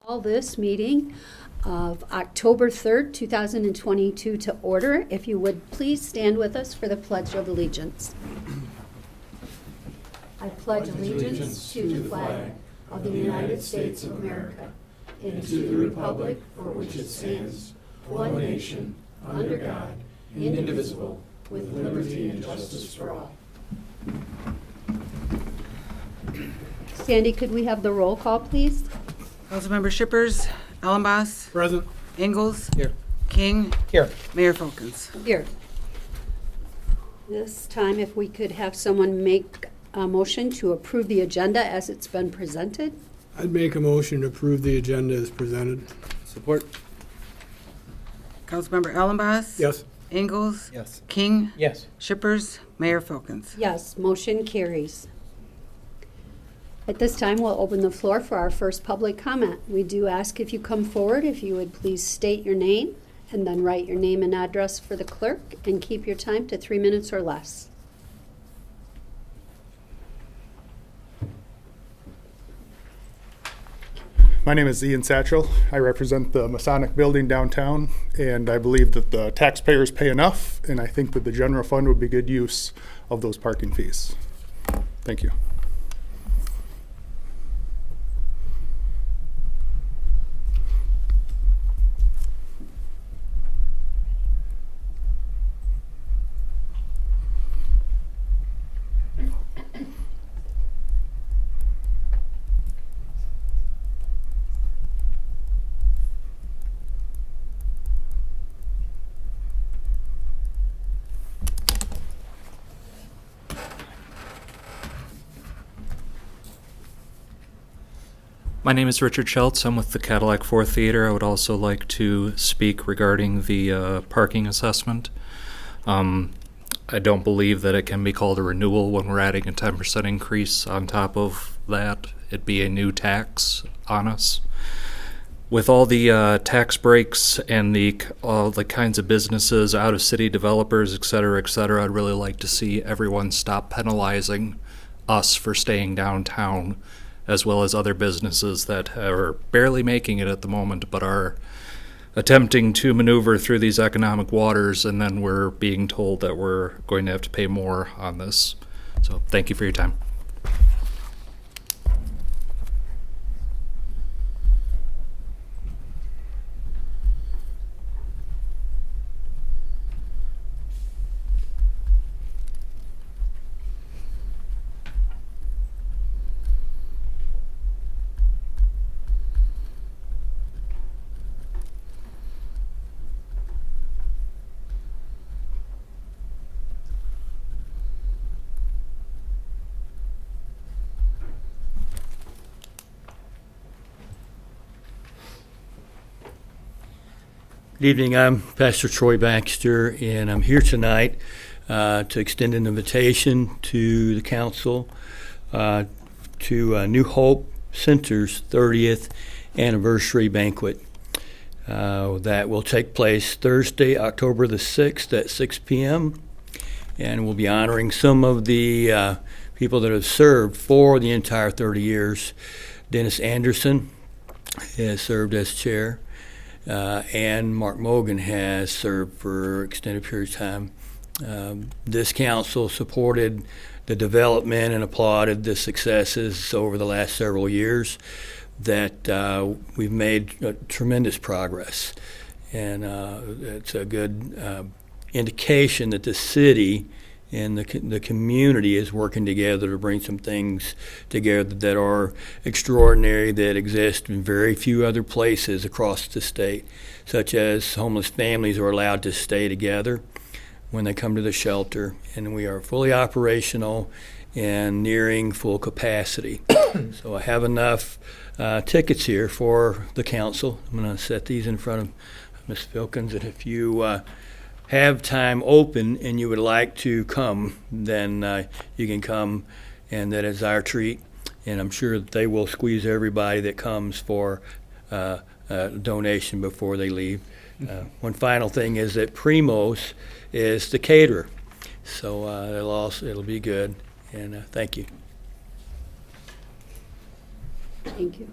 Call this meeting of October 3rd, 2022 to order. If you would please stand with us for the Pledge of Allegiance. I pledge allegiance to the flag of the United States of America and to the republic for which it stands, one nation, under God, indivisible, with liberty and justice for all. Sandy, could we have the roll call, please? Councilmember Shippers, Ellenboss, Present. Ingalls, Here. King, Here. Mayor Folkens. Here. This time, if we could have someone make a motion to approve the agenda as it's been presented. I'd make a motion to approve the agenda as presented. Support. Councilmember Ellenboss. Yes. Ingalls. Yes. King. Yes. Shippers, Mayor Folkens. Yes, motion carries. At this time, we'll open the floor for our first public comment. We do ask if you come forward, if you would please state your name and then write your name and address for the clerk and keep your time to 3 minutes or less. My name is Ian Satchel. I represent the Masonic Building downtown, and I believe that the taxpayers pay enough, and I think that the general fund would be good use of those parking fees. Thank you. My name is Richard Schultz. I'm with the Cadillac 4 Theater. I would also like to speak regarding the parking assessment. I don't believe that it can be called a renewal when we're adding a 10% increase on top of that. It'd be a new tax on us. With all the tax breaks and all the kinds of businesses, out-of-city developers, et cetera, I'd really like to see everyone stop penalizing us for staying downtown, as well as other businesses that are barely making it at the moment, but are attempting to maneuver through these economic waters, and then we're being told that we're going to have to pay more on this. So thank you for your time. Good evening. I'm Pastor Troy Baxter, and I'm here tonight to extend an invitation to the council to New Hope Center's 30th anniversary banquet that will take place Thursday, October the 6th at 6 p.m. And we'll be honoring some of the people that have served for the entire 30 years. Dennis Anderson has served as chair. And Mark Mogan has served for extended period of time. This council supported the development and applauded the successes over the last several years that we've made tremendous progress. And it's a good indication that the city and the community is working together to bring some things together that are extraordinary, that exist in very few other places across the state, such as homeless families are allowed to stay together when they come to the shelter, and we are fully operational and nearing full capacity. So I have enough tickets here for the council. I'm going to set these in front of Ms. Filkins, and if you have time open and you would like to come, then you can come, and that is our treat. And I'm sure that they will squeeze everybody that comes for a donation before they leave. One final thing is that Primos is the caterer, so it'll be good. And thank you. Thank you.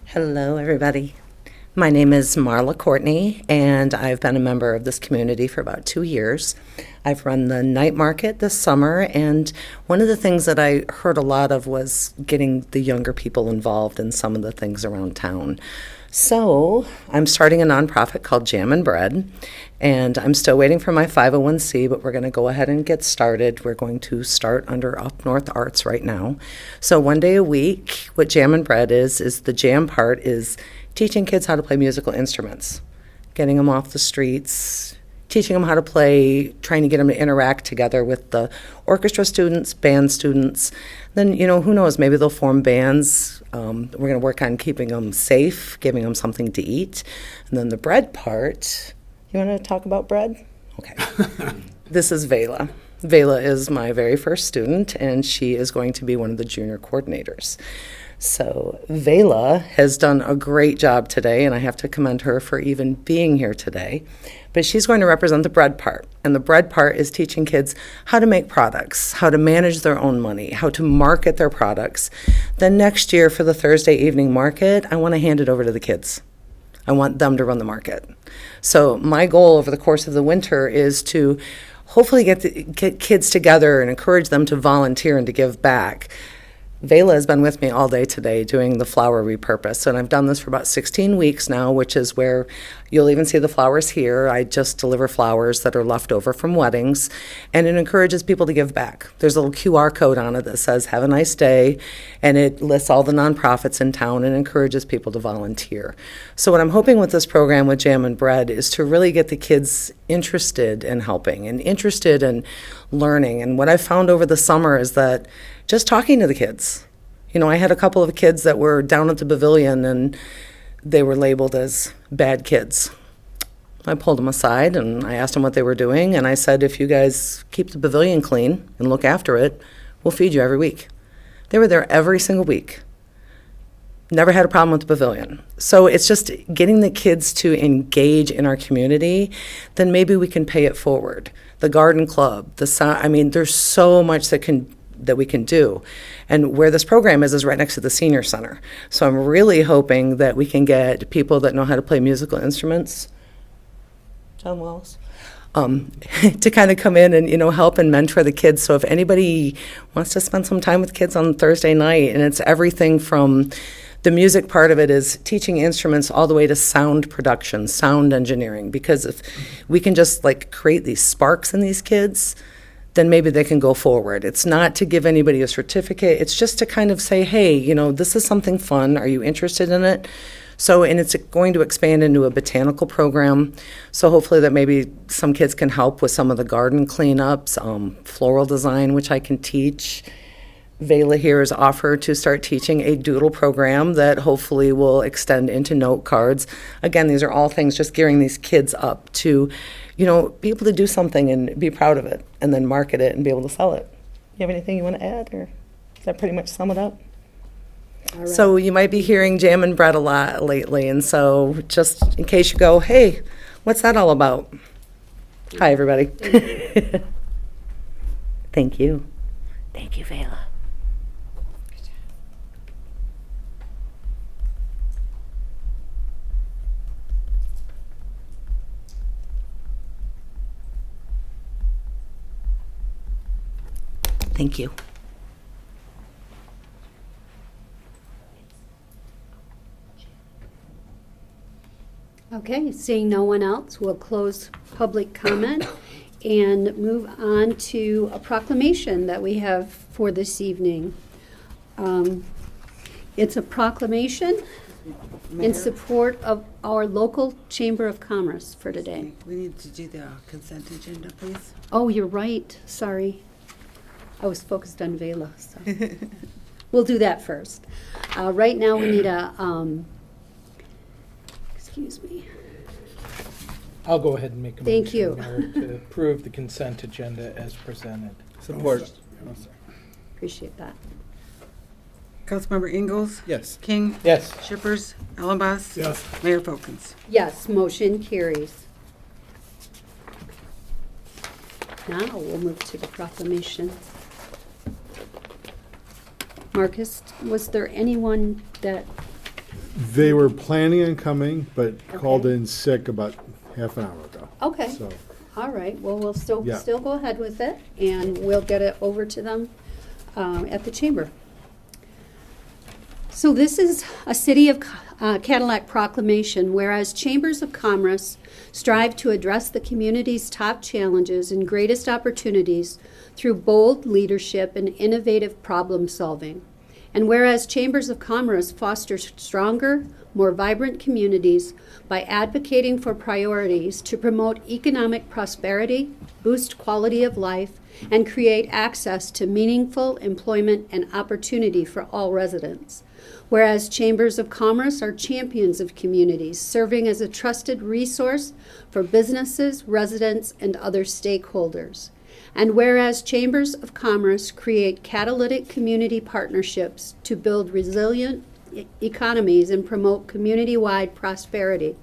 Hello, everybody. My name is Marla Courtney, and I've been a member of this community for about 2 years. I've run the night market this summer, and one of the things that I heard a lot of was getting the younger people involved in some of the things around town. So I'm starting a nonprofit called Jam and Bread, and I'm still waiting for my 501c, but we're going to go ahead and get started. We're going to start under Up North Arts right now. So one day a week, what Jam and Bread is the jam part is teaching kids how to play musical instruments, getting them off the streets, teaching them how to play, trying to get them to interact together with the orchestra students, band students. Then, who knows, maybe they'll form bands. We're going to work on keeping them safe, giving them something to eat. And then the bread part, you want to talk about bread? Okay. This is Vela. Vela is my very first student, and she is going to be one of the junior coordinators. So Vela has done a great job today, and I have to commend her for even being here today. But she's going to represent the bread part, and the bread part is teaching kids how to make products, how to manage their own money, how to market their products. Then next year for the Thursday evening market, I want to hand it over to the kids. I want them to run the market. So my goal over the course of the winter is to hopefully get kids together and encourage them to volunteer and to give back. Vela has been with me all day today doing the flower repurpose, and I've done this for about 16 weeks now, which is where you'll even see the flowers here. I just deliver flowers that are left over from weddings, and it encourages people to give back. There's a little QR code on it that says, "Have a nice day," and it lists all the nonprofits in town and encourages people to volunteer. So what I'm hoping with this program with Jam and Bread is to really get the kids interested in helping and interested in learning. And what I've found over the summer is that just talking to the kids. I had a couple of kids that were down at the pavilion and they were labeled as bad kids. I pulled them aside and I asked them what they were doing, and I said, if you guys keep the pavilion clean and look after it, we'll feed you every week. They were there every single week. Never had a problem with the pavilion. So it's just getting the kids to engage in our community, then maybe we can pay it forward. The garden club, there's so much that we can do. And where this program is right next to the senior center. So I'm really hoping that we can get people that know how to play musical instruments, John Wallace, to kind of come in and, help and mentor the kids. So if anybody wants to spend some time with kids on Thursday night, and it's everything from the music part of it is teaching instruments all the way to sound production, sound engineering, because if we can just create these sparks in these kids, then maybe they can go forward. It's not to give anybody a certificate. It's just to kind of say, hey, this is something fun. Are you interested in it? So, and it's going to expand into a botanical program. So hopefully that maybe some kids can help with some of the garden cleanups, floral design, which I can teach. Vela here has offered to start teaching a doodle program that hopefully will extend into note cards. Again, these are all things just gearing these kids up to, be able to do something and be proud of it and then market it and be able to sell it. You have anything you want to add, or does that pretty much sum it up? All right. So you might be hearing Jam and Bread a lot lately, and so just in case you go, hey, what's that all about? Hi, everybody. Thank you. Thank you, Vela. Thank you. Okay, seeing no one else, we'll close public comment and move on to a proclamation that we have for this evening. It's a proclamation in support of our local Chamber of Commerce for today. We need to do the consent agenda, please. Oh, you're right, sorry. I was focused on Vela, so. We'll do that first. Right now, we need a, excuse me. I'll go ahead and make a Thank motion, you. Mayor, to approve the consent agenda as presented. Support. Appreciate that. Councilmember Ingalls? Yes. King? Yes. Shippers? Ellenboss? Yes. Mayor Folkins? Yes, motion carries. Now we'll move to the proclamation. Marcus, was there anyone that They were planning on coming, but called Okay. in sick about half an hour ago. Okay, So, all right, well, we'll Yeah. still go ahead with it, and we'll get it over to them at the chamber. So this is a City of Cadillac proclamation, whereas chambers of commerce strive to address the community's top challenges and greatest opportunities through bold leadership and innovative problem solving. And whereas chambers of commerce foster stronger, more vibrant communities by advocating for priorities to promote economic prosperity, boost quality of life, and create access to meaningful employment and opportunity for all residents. Whereas chambers of commerce are champions of communities, serving as a trusted resource for businesses, residents, and other stakeholders. And whereas chambers of commerce create catalytic community partnerships to build resilient economies and promote community-wide prosperity.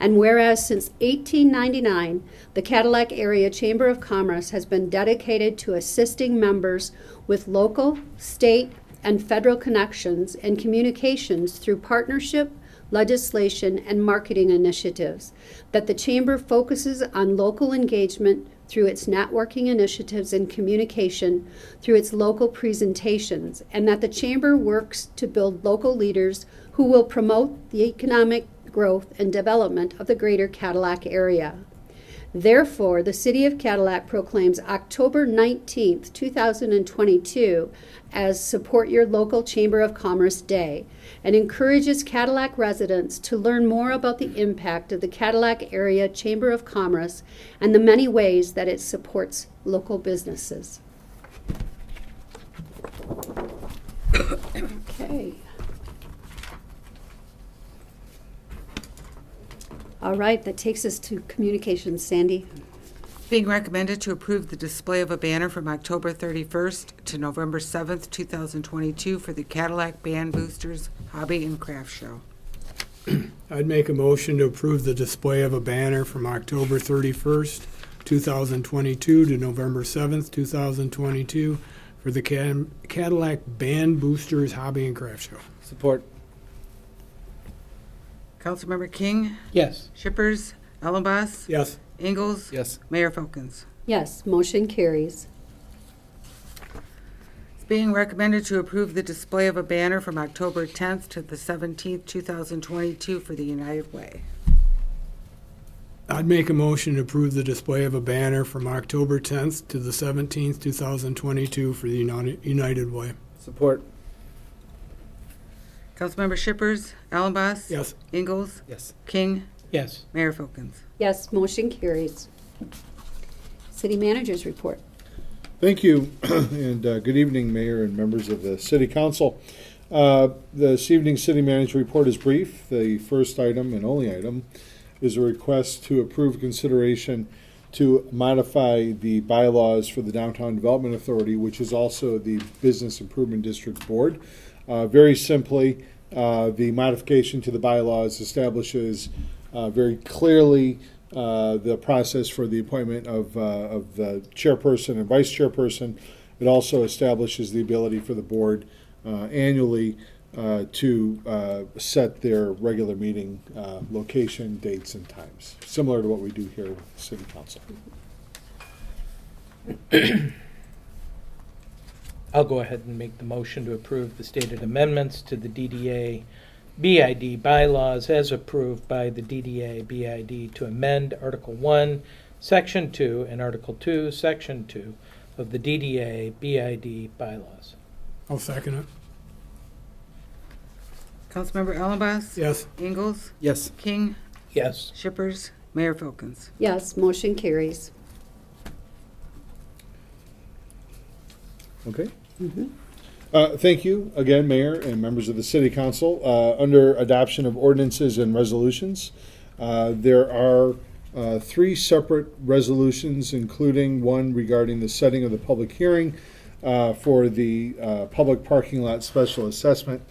And whereas since 1899, the Cadillac Area Chamber of Commerce has been dedicated to assisting members with local, state, and federal connections and communications through partnership, legislation, and marketing initiatives, that the Chamber focuses on local engagement through its networking initiatives and communication through its local presentations, and that the Chamber works to build local leaders who will promote the economic growth and development of the greater Cadillac area. Therefore, the City of Cadillac proclaims October 19th, 2022 as Support Your Local Chamber of Commerce Day and encourages Cadillac residents to learn more about the impact of the Cadillac Area Chamber of Commerce and the many ways that it supports local businesses. Okay. All right, that takes us to communications. Sandy? Being recommended to approve the display of a banner from October 31st to November 7th, 2022 for the Cadillac Band Boosters Hobby and Craft Show. I'd make a motion to approve the display of a banner from October 31st, 2022 to November 7th, 2022 for the Cadillac Band Boosters Hobby and Craft Show. Support. Councilmember King, Yes. Shippers, Ellenboss, Yes. Ingalls, Yes. Mayor Folkins. Yes, motion carries. It's being recommended to approve the display of a banner from October 10th to the 17th, 2022 for the United Way. I'd make a motion to approve the display of a banner from October 10th to the 17th, 2022 for the United Way. Support. Councilmember Shippers, Ellenboss, Yes. Ingalls, Yes. King, Yes. Mayor Folkins. Yes, motion carries. City managers report. thank you, and good evening, Mayor and members of the City Council. This evening's City Manager report is brief. The first item and only item is a request to approve consideration to modify the bylaws for the Downtown Development Authority, which is also the Business Improvement District Board. Very simply, the modification to the bylaws establishes very clearly the process for the appointment of the chairperson and vice chairperson. It also establishes the ability for the board annually to set their regular meeting location, dates, and times, similar to what we do here with the City Council. I'll go ahead and make the motion to approve the stated amendments to the DDA BID bylaws as approved by the DDA BID to amend Article 1, Section 2, and Article 2, Section 2 of the DDA BID bylaws. I'll second it. Councilmember Ellenboss, Yes. Ingalls, Yes. King, Yes. Shippers, Mayor Folkins. Yes, motion carries. Okay. Mhm. Thank you again, Mayor and members of the City Council. Under adoption of ordinances and resolutions, there are three separate resolutions, including one regarding the setting of the public hearing for the public parking lot special assessment.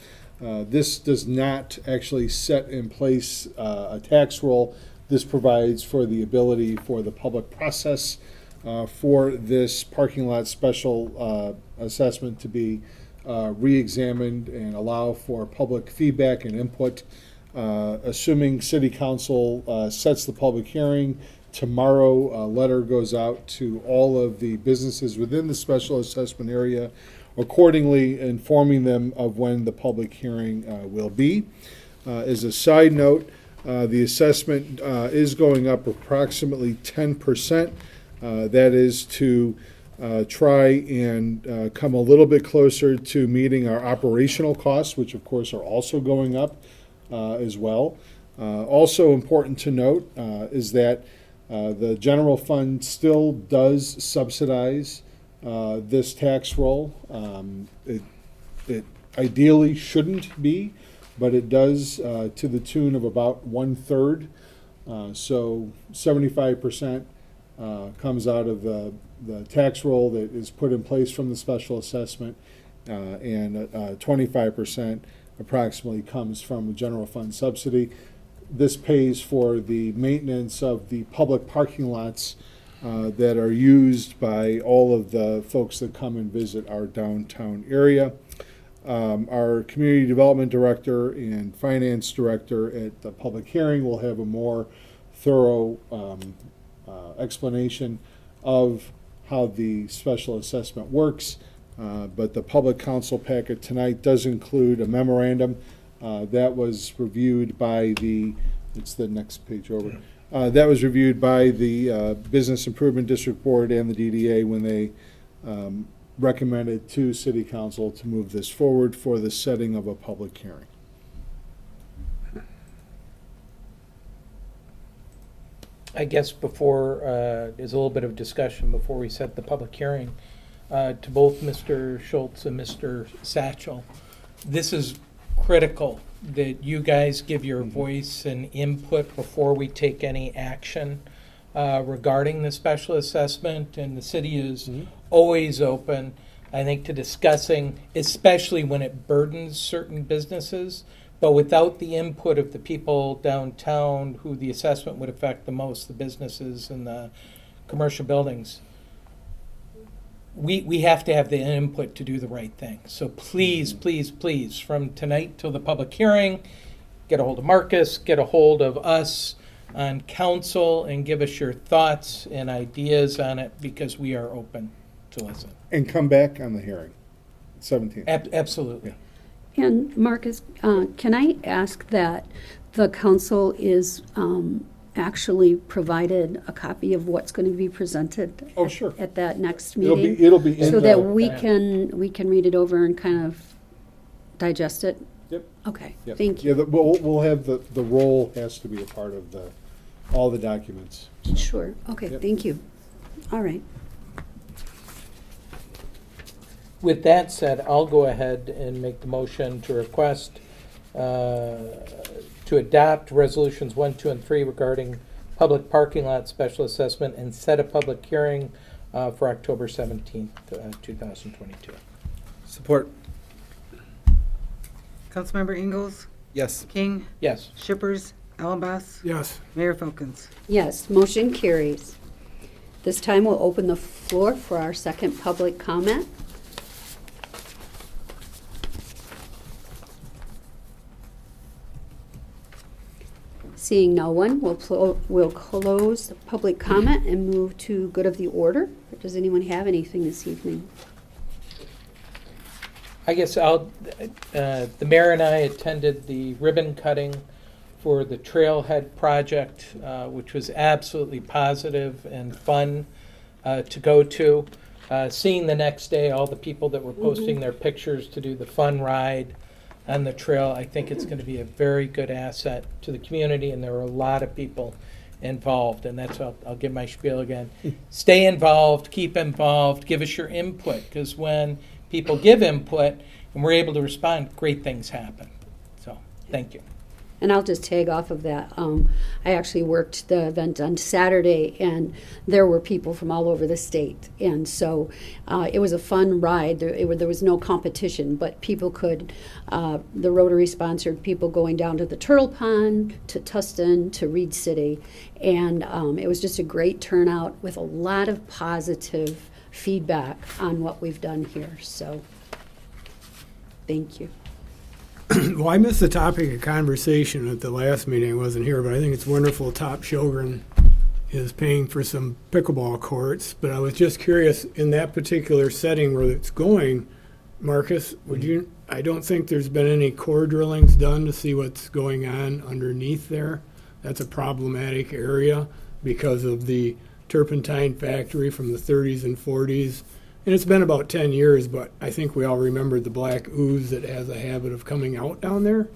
This does not actually set in place a tax roll. This provides for the ability for the public process for this parking lot special assessment to be re-examined and allow for public feedback and input. Assuming City Council sets the public hearing, tomorrow a letter goes out to all of the businesses within the special assessment area, accordingly informing them of when the public hearing will be. As a side note, the assessment is going up approximately 10%. That is to try and come a little bit closer to meeting our operational costs, which of course are also going up as well. Also important to note is that the general fund still does subsidize this tax roll. It ideally shouldn't be, but it does to the tune of about 1/3. So 75% comes out of the tax roll that is put in place from the special assessment, and 25% approximately comes from a general fund subsidy. This pays for the maintenance of the public parking lots that are used by all of the folks that come and visit our downtown area. Our community development director and finance director at the public hearing will have a more thorough explanation of how the special assessment works. But the public council packet tonight does include a memorandum that was reviewed by it's the next page over. That was reviewed by the Business Improvement District Board and the DDA when they recommended to City Council to move this forward for the setting of a public hearing. I guess before, there's a little bit of discussion before we set the public hearing. To both Mr. Schultz and Mr. Satchel, this is critical that you guys give your voice and input before we take any action regarding the special assessment, and the city is always open, I think, to discussing, especially when it burdens certain businesses, but without the input of the people downtown who the assessment would affect the most, the businesses and the commercial buildings. We have to have the input to do the right thing. So please, please, please, from tonight till the public hearing, get a hold of Marcus, get a hold of us on council, and give us your thoughts and ideas on it, because we are open to listen. And come back on the hearing, 17th. Absolutely. And Marcus, can I ask that the council is actually provided a copy of what's going to be presented Oh, sure. at that next It'll meeting? be in So the- that we can read it over and kind of digest it? Yep. Okay, Yep. thank Yeah, you. we'll have the roll has to be a part of all the documents. So. Sure, okay, Yep. thank you. All right. With that said, I'll go ahead and make the motion to request to adopt resolutions 1, 2, and 3 regarding public parking lot special assessment, and set a public hearing for October 17th, 2022. Support. Councilmember Ingalls? Yes. King? Yes. Shippers? Allenboss? Yes. Mayor Folkins? Yes, motion carries. This time we'll open the floor for our second public comment. Seeing no one, we'll close public comment and move to good of the order. Does anyone have anything this evening? I guess the mayor and I attended the ribbon cutting for the Trailhead project, which was absolutely positive and fun to go to. Seeing the next day all the people that were posting their pictures to do the fun ride on the trail, I think it's going to be a very good asset to the community, and there were a lot of people involved, and that's what I'll give my spiel again. Stay involved, keep involved, give us your input, because when people give input and we're able to respond, great things happen. So, thank you. And I'll just tag off of that. I actually worked the event on Saturday, and there were people from all over the state. And so it was a fun ride. There was no competition, but people could, the Rotary sponsored people going down to the Turtle Pond, to Tustin, to Reed City. And it was just a great turnout with a lot of positive feedback on what we've done here. So Thank you. Well, I missed the topic of conversation at the last meeting. I wasn't here, but I think it's wonderful Top Children is paying for some pickleball courts. But I was just curious, in that particular setting where it's going, Marcus, I don't think there's been any core drillings done to see what's going on underneath there. That's a problematic area because of the turpentine factory from the 30s and 40s. And it's been about 10 years, but I think we all remember the black ooze that has a habit of coming out down there.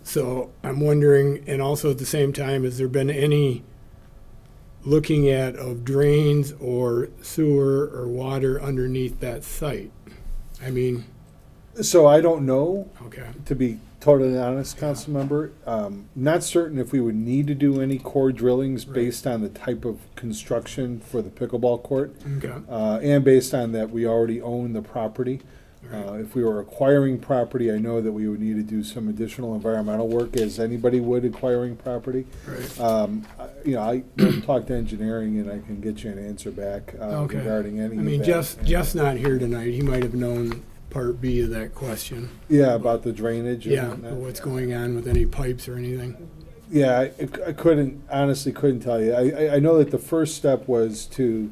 So I'm wondering, and also at the same time, has there been any looking at of drains or sewer or water underneath that site? I mean, So I don't know, okay. to be totally honest, council member. Not certain if we would need to do any core drillings based on the type of construction for the pickleball court. Okay. And based on that, we already own the property. If we were acquiring property, I know that we would need to do some additional environmental work, as anybody would acquiring property. Right. I can talk to engineering, and I can get you an answer back Okay. regarding any I mean, of that. Jeff's not here tonight. He might have known part B of that question. Yeah, about the drainage. and Yeah, whatnot. what's going on with any pipes or anything. Yeah, I honestly couldn't tell you. I know that the first step was to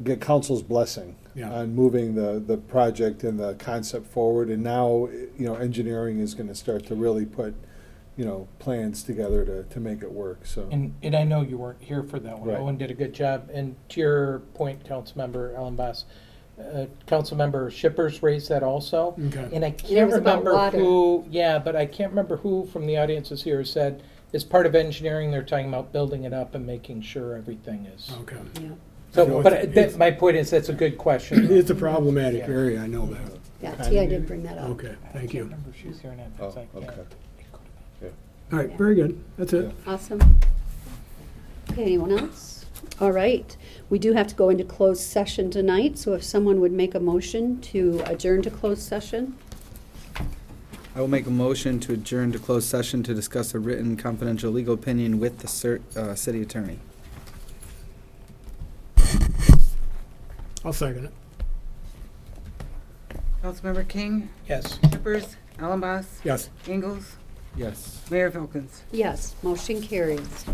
get council's blessing Yeah. on moving the project and the concept forward, and now, engineering is gonna start to really put, plans together to make it work, so. And I know you weren't here for that one. Right. Owen did a good job. And to your point, Councilmember Ellenboss, Councilmember Shippers raised that also. Okay. And I It can't was about remember water. who, but I can't remember who from the audience is here said, as part of engineering, they're talking about building it up and making sure everything is. Okay. Yeah, So, but my point is, that's a good question. It's a problematic area, I know that. yeah, T, I did bring that up. Okay, thank you. Remember, she's here now. Oh, okay. All right, very good. That's it. Awesome. Okay, anyone else? All right. We do have to go into closed session tonight, so if someone would make a motion to adjourn to closed session. I will make a motion to adjourn to closed session to discuss a written confidential legal opinion with the city attorney. I'll second it. Councilmember King, Yes. Shippers, Ellenboss, Yes. Ingalls, Yes. Mayor Filkins. Yes, motion carries.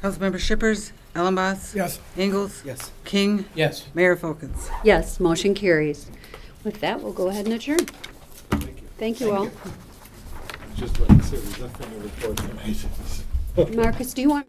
Councilmember Shippers, Ellenboss, Yes. Ingalls, Yes. King, Yes. Mayor Filkins. Yes, motion carries. With that, we'll go ahead and adjourn. Thank you all. Just like I said, there's nothing to report tonight. Marcus, do you want?